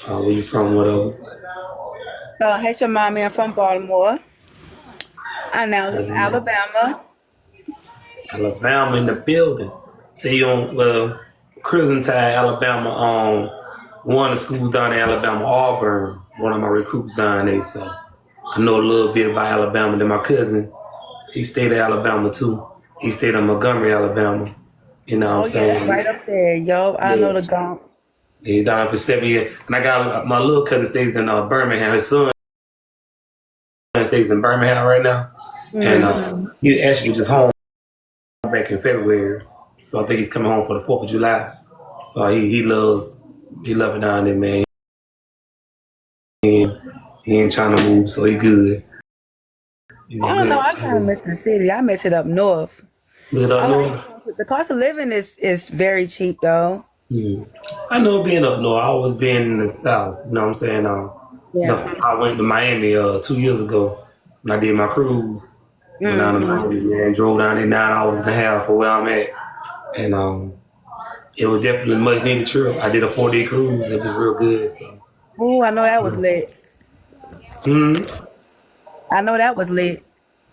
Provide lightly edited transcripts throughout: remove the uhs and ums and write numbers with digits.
Where you from? Whatever. Haitian mommy, I'm from Baltimore. I now live in Um, Alabama. Alabama in the building. See on Crimson Tide, Alabama. One of the schools down in Alabama, Auburn. One of my recruits down there, so I know a little bit about Alabama. Then my cousin, he stayed in Alabama too. He stayed in Montgomery, Alabama. You know what I'm Oh yeah, it's saying? right up there, yo. I know Yeah. the gump. He down there for 7 years. And I got my little cousin stays in Birmingham. His son stays in Birmingham right now. And Hmm. he actually was just home back in February. So I think he's coming home for the 4th of July. So he love it down there, man. He ain't trying to move, so he good. I He don't know. good. I kind of miss the city. I miss it up north. Was it up I like north? the cost of living is very cheap though. Hmm. I know being up north. I always been in the south. You know what I'm saying? Yeah. I went to Miami 2 years ago when I did my cruise. Went down to Hmm. Miami, man. Drove down there 9 hours and a half for where I'm at, and it was definitely a much needed trip. I did a 4 day cruise. It was real good. So, Ooh, I know that was lit. mm-hmm. I know that was lit.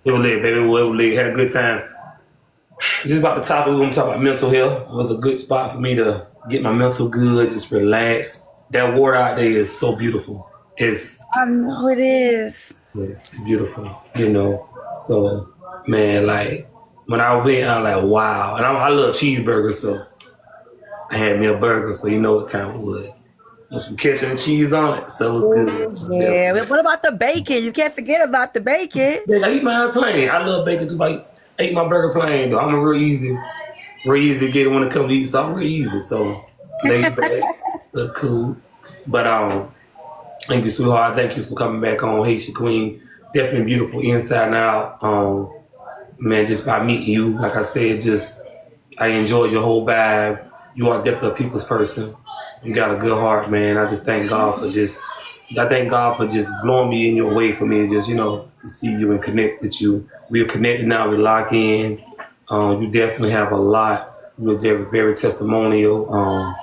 It was lit, baby. It was lit. Had a good time. Just about the topic, we're gonna talk about mental health. It was a good spot for me to get my mental good, just relax. That water out there is so beautiful. I know it is. It's beautiful, you know. So, man, like when I went, I was like, wow. And I love cheeseburgers, so I had me a burger, so you know what time it was. With some ketchup and cheese on it, so it was good. Ooh, yeah. But what about the bacon? You can't forget about the bacon. Yeah, I eat mine plain. I love bacon too. I ate my burger plain though. I'm a real easy to get it when it comes to eat, so I'm real easy. So laid back, look cool. But thank you, sweetheart. Thank you for coming back on Haitian Queen. Definitely beautiful inside and out. Man, just by meeting you, like I said, just I enjoyed your whole vibe. You are definitely a people's person. You got a good heart, man. I thank God for just blowing me in your way for me to just, to see you and connect with you. We are connected now. We lock in. You definitely have a lot. You're very, very testimonial.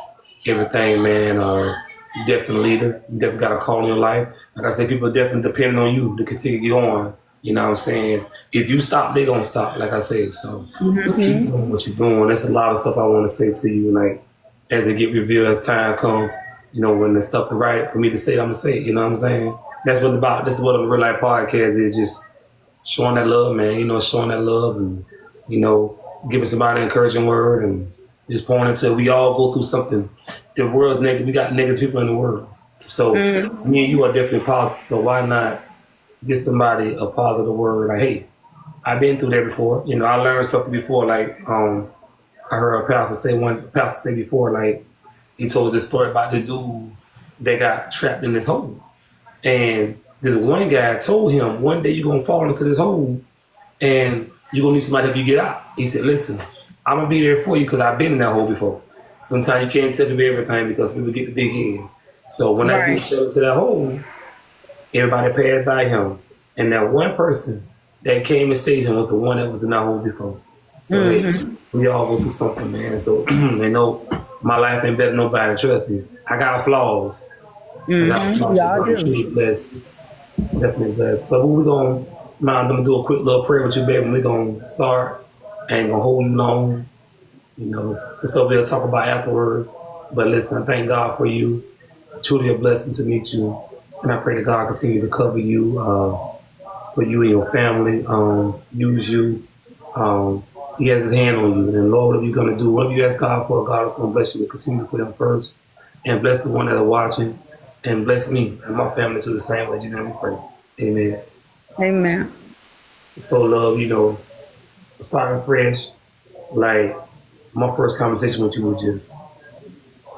Everything, man. You definitely a leader. You definitely got a call in your life. Like I said, people are definitely depending on you to continue on. You know what I'm saying? If you stop, they gonna stop. Like I said, so keep Hmm. doing what you're doing. That's a lot of stuff I want to say to you. Like as it get revealed as time comes, when the stuff is right for me to say, I'm gonna say it. You know what I'm saying? That's what about. This is what a real life podcast is. Just showing that love, man. Showing that love and giving somebody an encouraging word and just pointing to. We all go through something. The world's negative. We got negative people in the world. So me and you are definitely positive. So why not give somebody a positive word? Like, hey, I've been through that before. I learned something before. Like, I heard a pastor say before, like, he told this story about the dude that got trapped in this hole. And this one guy told him, one day you're going to fall into this hole and you're going to need somebody to help you get out. He said, listen, I'm going to be there for you because I've been in that hole before. Sometimes you can't tell me everything because people get the big head. So when that dude Right. fell into that hole, everybody passed by him. And that one person that came and saved him was the one that was in that hole before. So hey, Hmm. we all go through something, man. So they know my life ain't better than nobody. Trust me. I got flaws. I got Hmm. flaws, but Y'all I'm do. truly blessed. Definitely blessed. But we're gonna I'm gonna do a quick little prayer with you, baby. We're gonna start. I ain't gonna hold you long, just over there talk about afterwards. But listen, I thank God for you. Truly a blessing to meet you. And I pray that God continue to cover you, for you and your family, use you. Um, he has his hand on you. And Lord, whatever you're going to do, whatever you ask God for, God is going to bless you. We'll continue to put him first. And bless the one that are watching. And bless me and my family to the same way. You know, we pray. Amen. Amen. So, love, starting fresh. Like, my first conversation with you was just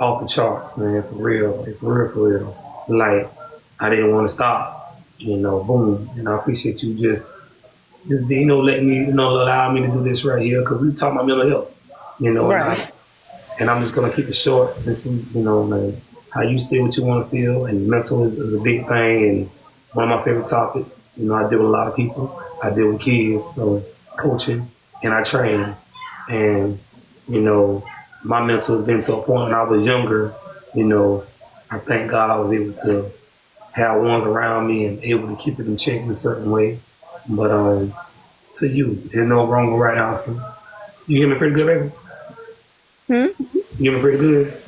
off the charts, man, for real. Like, for real, for real. Like, I didn't want to stop, boom. And I appreciate you just be, letting me, allow me to do this right here because we talk about mental health, Right. and I'm just gonna keep it short and see, like how you say what you want to feel, and mental is a big thing and one of my favorite topics. I deal with a lot of people, I deal with kids, so coaching and I train, and you know, my mental has been to a point when I was younger, you know, I thank God I was able to have ones around me and able to keep it in check in a certain way. But to you, there's no wrong or right answer. You hear me pretty good, baby? Hmm? You hear me pretty good?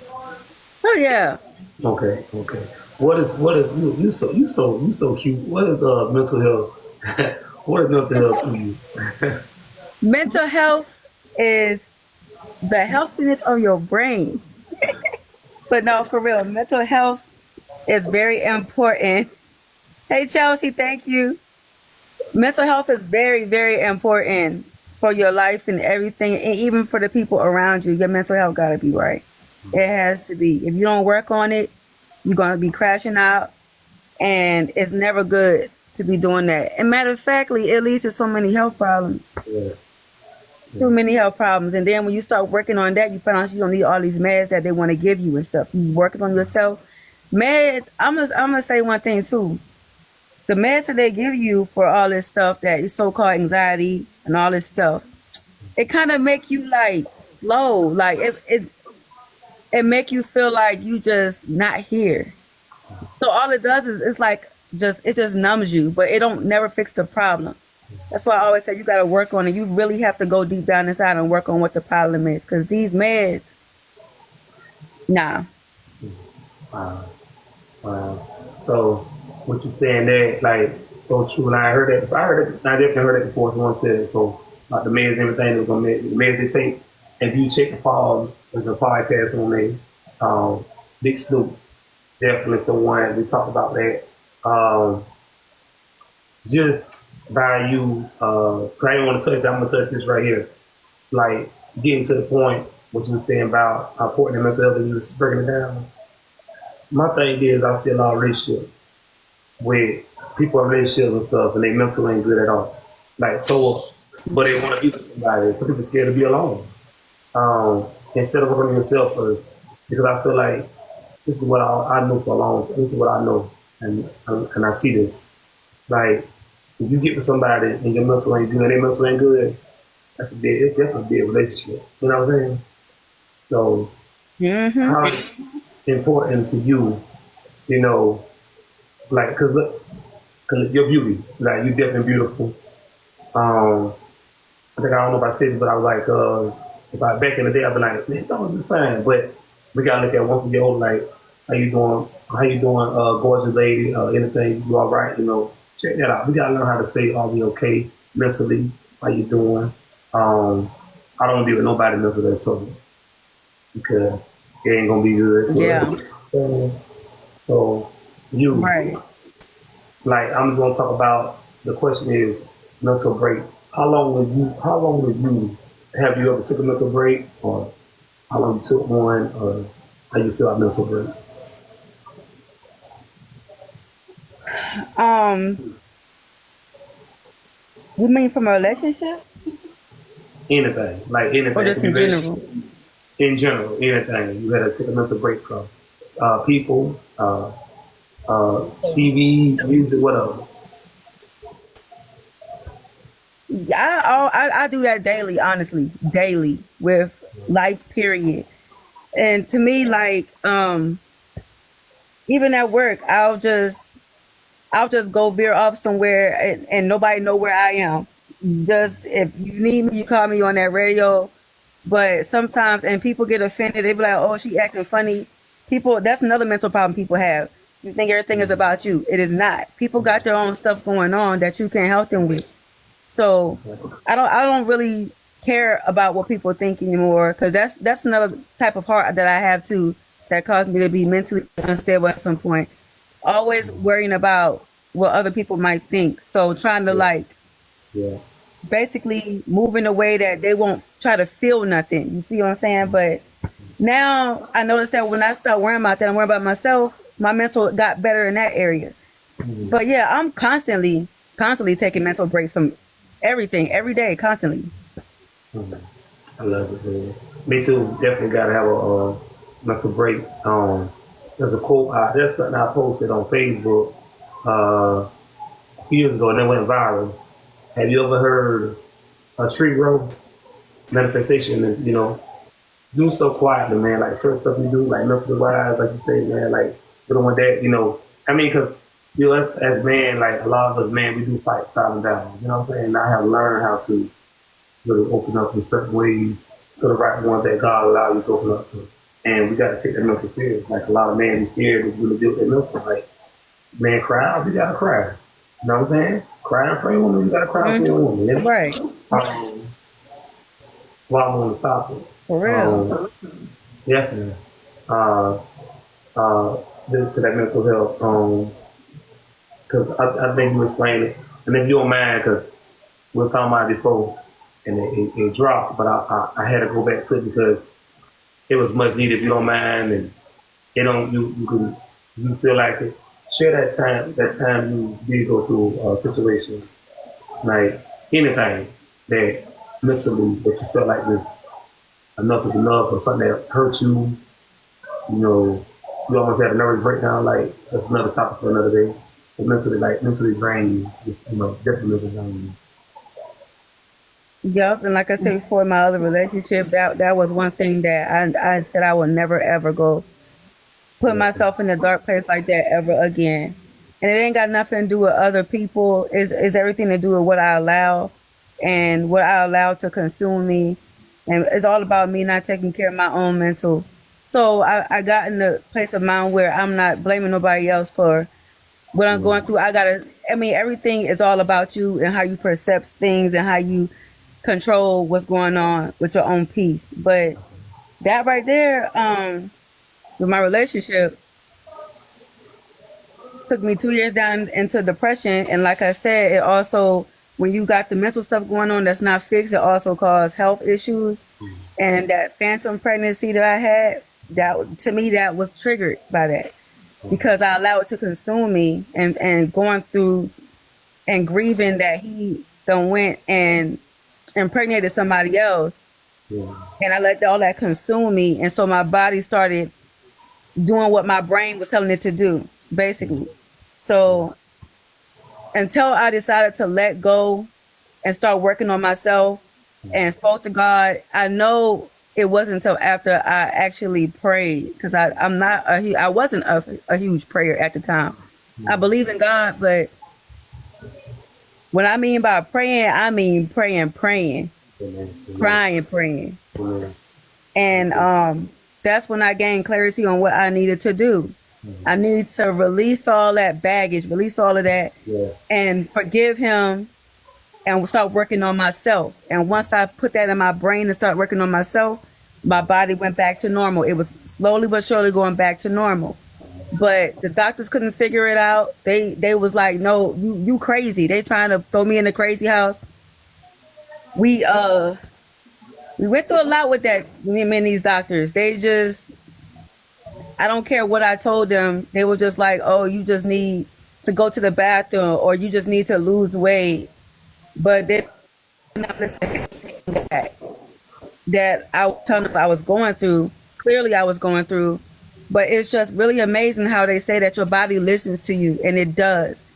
Oh yeah. Okay, okay. What is you so cute. What is mental health? What is mental health to you? Mental health is the healthiness of your brain. But no, for real, mental health is very important. Hey Chelsea, thank you. Mental health is very, very important for your life and everything, and even for the people around you. Your mental health gotta be right. It has to be. If you don't work on it, you're gonna be crashing out, and it's never good to be doing that. And matter of factly, it leads to so many health problems. Yeah, Too yeah, many health problems. And then when you start working on that, you find out you don't need all these meds that they want to give you and stuff. You working on yourself. Meds, I'm gonna say one thing too. The meds that they give you for all this stuff that is so called anxiety and all this stuff, it kind of make you like slow. Like it make you feel like you just not here. So all it does is it's like just it just numbs you, but it don't never fix the problem. That's why I always say you got to work on it. You really have to go deep down inside and work on what the problem is. Because these meds, nah. wow, wow. So what you saying there, like so true. And I heard that. I heard it. I definitely heard it before. Someone said it before. Like the meds and everything that was on the meds they take. If you check the fall, there's a podcast on there. Big Snoop, definitely someone we talked about that. Um, just by you, I didn't want to touch that. I'm gonna touch this right here. Like getting to the point what you were saying about how important mental health and you was breaking it down. My thing is I see a lot of relationships with people in relationships and stuff and they mental ain't good at all. Like so but they want to be with somebody. Some people scared to be alone. Instead of working on yourself first. Because I feel like this is what I know for a long time. This is what I know and I see this. Like if you get with somebody and your mental ain't good and their mental ain't good, it's definitely a big relationship. You know what I'm saying? So Mm-hmm. how important to you, you know, like, cause look, cause your beauty, like you definitely beautiful. Um, I think I don't know if I said it, but I was like, if I back in the day, I'd be like, man, don't be fine. But we gotta look at once we get older, like, how you doing? How you doing, gorgeous lady? Anything? You all right? You know, check that out. We gotta learn how to say, are we okay mentally? How you doing? Um, I don't deal with nobody mentally that's trouble because it ain't gonna be good. Yeah. So you, Right. like, I'm gonna talk about. The question is mental break. How long would you? How long would you? Have you ever took a mental break, or how long you took one, or how you feel about mental break? Um, you mean from a relationship Anything, like anything, or it could just be in general? relationship in general. Anything you had to take a mental break from. People, TV, music, whatever. Yeah, I do that daily, honestly, daily with life. Period. And to me, like, even at work, I'll just go veer off somewhere and nobody know where I am. Just if you need me, you call me on that radio. But sometimes, and people get offended. They be like, "Oh, she acting funny." People, that's another mental problem people have. You think everything is about you. It is not. People got their own stuff going on that you can't help them with. So I don't really care about what people think anymore because that's another type of heart that I have too that caused me to be mentally unstable at some point. Always worrying about what other people might think. So trying to Yeah, like yeah, basically move in a way that they won't try to feel nothing. You see what I'm saying? But now I noticed that when I start worrying about that, I'm worrying about myself. My mental got better in that area. But yeah, I'm constantly taking mental breaks from everything, every day, constantly. I love it, man. Me too. Definitely gotta have a mental break. There's a quote. There's something I posted on Facebook a few years ago, and it went viral. Have you ever heard a tree grow? Manifestation is, do stuff quietly, man. Like certain stuff you do, like mentally wise, like you say, man. Like dealing with that, I mean, because as men, like a lot of us men, we do fight silent down. You know what I'm saying? And I have learned how to really open up in certain ways to the right ones that God allowed you to open up to. And we got to take that mental serious. Like a lot of men be scared to really deal with their mental. Like, man, cry, you gotta cry. You know what I'm saying? Cry and pray woman, you gotta cry for your woman. Yes. Right. While I'm on the topic. For real. Definitely. To that mental health. Because I think you explained it. And if you don't mind, because we were talking about it before, and it dropped, but I had to go back to it because it was much needed. If you don't mind, and you feel like it. Share that time you did go through a situation, like anything that mentally that you felt like this enough is enough, or something that hurt you. You almost had a nervous breakdown. Like that's another topic for another day. But mentally drain you. Definitely mentally drain you. Yep, and like I said before, my other relationship, that was one thing that I said I would never ever go put myself in a dark place like that ever again. And it ain't got nothing to do with other people. It's everything to do with what I allow and what I allow to consume me. And it's all about me not taking care of my own mental. So I got in the place of mind where I'm not blaming nobody else for what I'm going through. Everything is all about you and how you perceive things and how you control what's going on with your own peace. But that right there, with my relationship, took me 2 years down into depression. And like I said, it also, when you got the mental stuff going on that's not fixed, it also caused health issues. And that phantom pregnancy that I had, that to me, that was triggered by that because I allowed it to consume me and going through and grieving that he done went and impregnated somebody else. And I let all that consume me. And so my body started doing what my brain was telling it to do, basically. So until I decided to let go and start working on myself and spoke to God, I know it wasn't until after I actually prayed, because I wasn't a huge prayer at the time. I believe in God, but what I mean by praying, I mean praying, crying, praying. And that's when I gained clarity on what I needed to do. I need to release all that baggage, release all of that, and forgive him and start working on myself. And once I put that in my brain and start working on myself, my body went back to normal. It was slowly but surely going back to normal. But the doctors couldn't figure it out. They was like, no, you crazy. They trying to throw me in the crazy house. We went through a lot with that, me and these doctors. They just, I don't care what I told them. They were just like, oh, you just need to go to the bathroom or you just need to lose weight. But they're not listening to that I was telling them I was going through. Clearly I was going through. But it's just really amazing how they say that your body listens to you, and it does.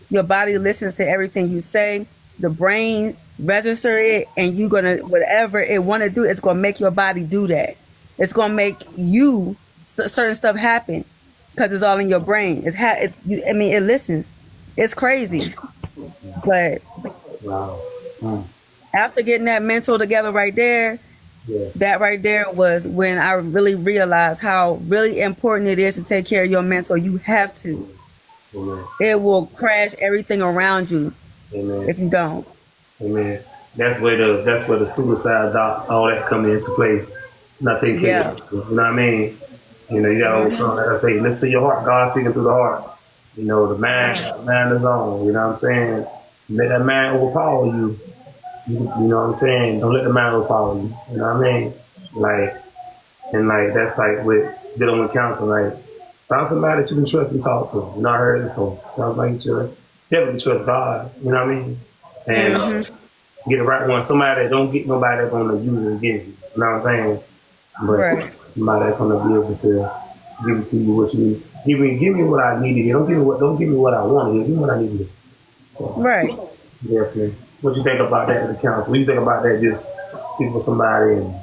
Your body listens to everything you say. The brain register it, and you're gonna, whatever it want to do, it's gonna make your body do that. It's gonna make you certain stuff happen because it's all in your brain. It listens. It's crazy. But after getting that mental together right there, that right there was when I really realized how really important it is to take care of your mental. You have to. It will crash everything around you if you don't. Amen. That's where the suicide doc, all that come into play. Not taking care of you. You know what I mean? You gotta, like I say, listen to your heart. God speaking through the heart. The mind is on. You know what I'm saying? Let that mind overpower you. You know what I'm saying? Don't let the mind overpower you. You know what I mean? That's like with dealing with counseling. Like, find somebody that you can trust and talk to. I heard it before. Sounds like you definitely trust God. You know what I mean? And get the right one. Somebody that don't get nobody that's gonna use it against you. You know what I'm saying? But somebody that's gonna be able to give it to you what you need. Give me what I need to get. Don't give me what I want to get. Give me what I need to get. So, definitely. What you think about that as a counselor? What you think about that? Just speak with somebody and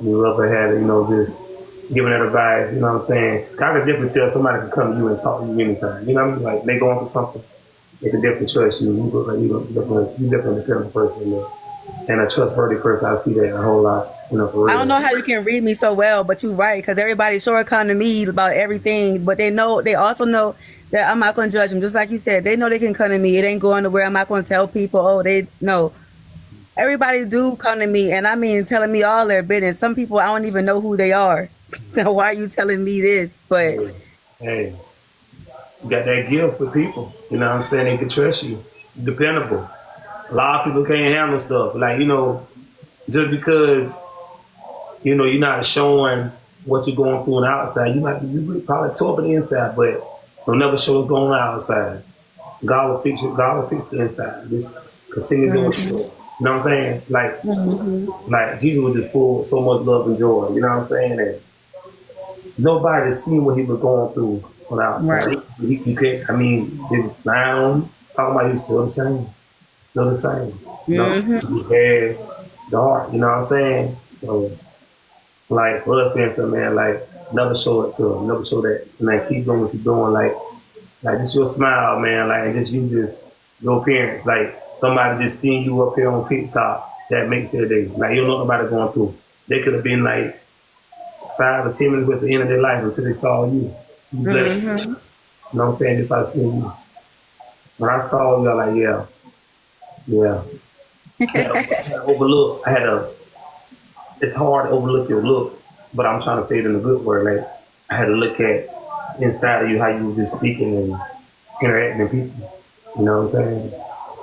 you love to have it, just giving that advice. You know what I'm saying? I can definitely tell somebody can come to you and talk to you anytime. You know what I mean? Like they going through something, they can definitely trust you. You definitely a dependable person, man. And a trustworthy person. I see that a whole lot. You know, for I don't real. know how you can read me so well, but you're right because everybody sure come to me about everything, but they also know that I'm not going to judge them. Just like you said, they know they can come to me. It ain't going nowhere. I'm not going to tell people, oh, they no. Everybody do come to me, and I mean telling me all their business. Some people I don't even know who they are. So why are you telling me this? But Hey, hey, you got that gift for people. You know what I'm saying? They can trust you. Dependable. A lot of people can't handle stuff. Like, just because, you're not showing what you're going through on the outside, you probably tore up on the inside, but don't never show what's going on outside. God will fix you. God will fix the inside. Just continue doing what you're doing. You know what I'm saying? Like Jesus was just full with so much love and joy. You know what I'm saying? And nobody seen what he was going through on the outside. right. You can't. I mean, he was down. Talking about he was still the same. Still the same. You know, he had the heart. You know what I'm saying? So, like, for us being so man, like, never show it to him. Never show that. Like, keep doing what you're doing. Like just your smile, man. Like, and just your appearance. Like, somebody just seeing you up here on TikTok, that makes their day. Like, you don't know nobody going through. They could have been like 5 or 10 minutes at the end of their life until they saw you. You blessed. You know what I'm saying? If I seen you. When I saw you, I like, yeah, yeah. I had to overlook. It's hard to overlook your looks, but I'm trying to say it in a good word. Like, I had to look at inside of you how you were just speaking and interacting with people. You know what I'm saying? Yeah.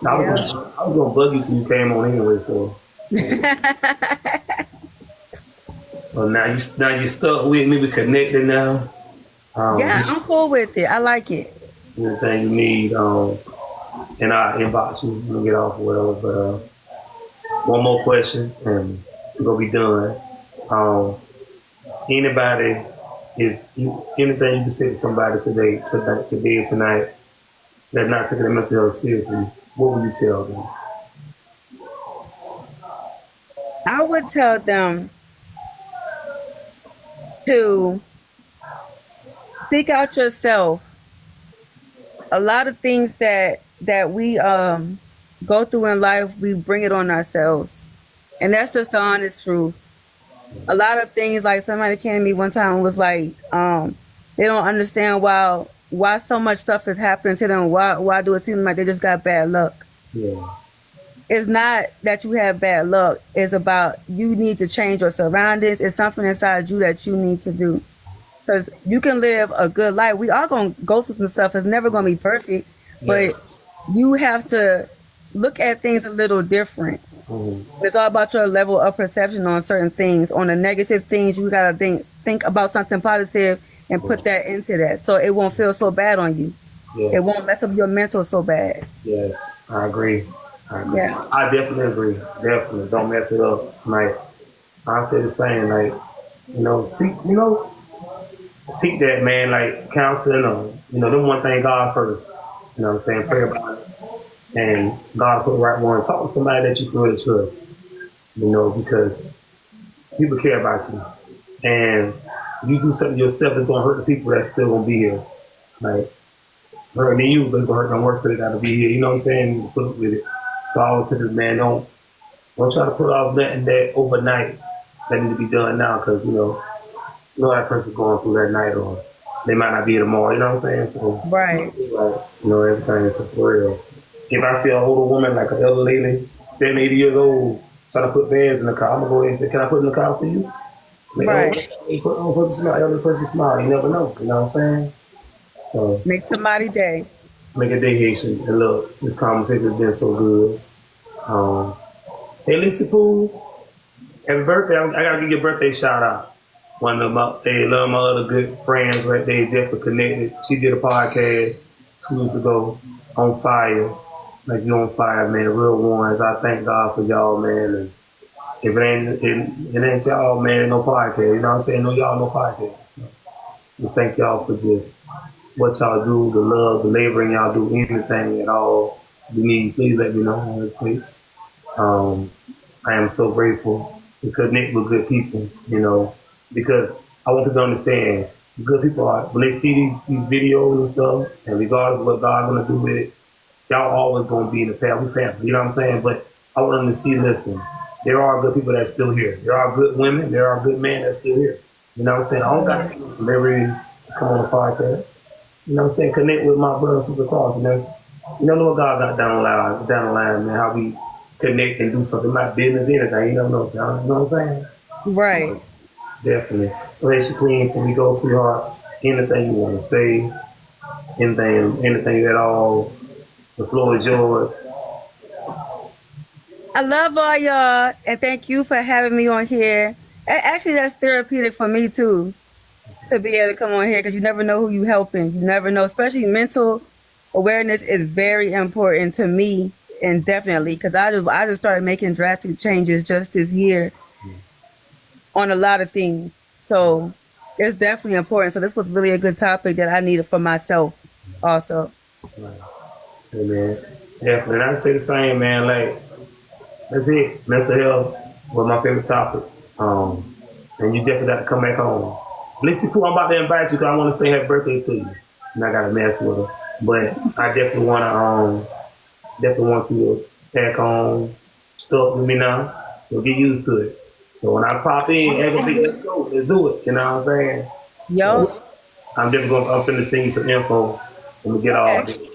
I was gonna bug you till you came on anyway. So now you stuck with me. We connected now. Yeah, Um, I'm cool with it. I like it. Anything you need, in our inbox, you can get off or whatever. But one more question, and we're gonna be done. Um, Anybody, if you anything you can say to somebody today, tonight, that's not taking their mental health seriously, what would you tell them? I would tell them to seek out yourself. A lot of things that we go through in life, we bring it on ourselves, and that's just the honest truth. A lot of things, like somebody came to me one time and was like, they don't understand why so much stuff is happening to them. Why do it seem like they just got bad luck? Yeah, It's not that you have bad luck. It's about you need to change your surroundings. It's something inside you that you need to do. Because you can live a good life. We are going to go through some stuff. It's never going to be perfect, yeah. but you have to look at things a little different. Mhm. It's all about your level of perception on certain things. On the negative things, you gotta think about something positive and put that into that, so it won't feel so bad on you. It Yes, won't mess up your mental so bad. yes, I agree. I agree. Yeah. I definitely agree. Definitely, don't mess it up. Like I say the same. Like seek that man. Like counseling or them one thing God first. You know what I'm saying? Pray about it. And God put the right one. Talk to somebody that you can really trust, because people care about you. And you do something yourself, it's going to hurt the people that's still going to be here. Like, hurting you, but it's going to hurt them worse because they got to be here. You know what I'm saying? Put up with it. So I always tell this man, don't try to put off nothing that overnight that need to be done now because, that person's going through that night or they might not be here tomorrow. You know what I'm saying? So, Right. everything is for real. If I see an older woman, like an elder lady, 70, 80 years old, trying to put bags in the car, I'm going to go ahead and say, can I put it in the car for you? Like, Right. put the smile, elder person smile. You never know. You know what I'm saying? So, Make somebody day. make a day Haitian. And look, this conversation has been so good. Um, Hey, Lisa Poole, happy birthday. I got to give you a birthday shout out. One of my other good friends right there, definitely connected. She did a podcast 2 weeks ago on fire. Like you on fire, man. Real ones. I thank God for y'all, man. And if it ain't y'all, man, no podcast. You know what I'm saying? No y'all, no podcast. So, just thank y'all for just what y'all do, the love, the laboring y'all do, anything at all you need. Please let me know. Please. Um, I am so grateful to connect with good people, because I want people to understand good people are when they see these videos and stuff, and regardless of what God's gonna do with it, y'all always gonna be in the path. We family, you know what I'm saying? But I want them to see, listen, there are good people that's still here. There are good women, there are good men that's still here. You know what I'm saying? I don't got to be a celebrity to come on the podcast. You know what I'm saying? Connect with my brothers and sisters across, you know. You don't know what God got down the line, man, how we connect and do something like business, anything. You don't know, John. You know what I'm saying? Right. Definitely. So hey, Shaquille, before we go, sweetheart, anything you want to say, anything at all, the floor is yours. I love all y'all, and thank you for having me on here. Actually, that's therapeutic for me too, to be able to come on here because you never know who you helping. You never know, especially mental awareness is very important to me, and definitely because I just started making drastic changes just this year on a lot of things. So it's definitely important. So this was really a good topic that I needed for myself also. Hey, man. Definitely. And I say the same, man. Like, that's it. Mental health was my favorite topic. And you definitely got to come back home. Listen, cool. I'm about to invite you because I want to say happy birthday to you. And I got to mess with her. But I definitely want you to back home, stuff with me now. So get used to it. So when I pop in, let's go, let's do it. You know what I'm saying? Yo, So I'm finna send you some info when we get all okay. this.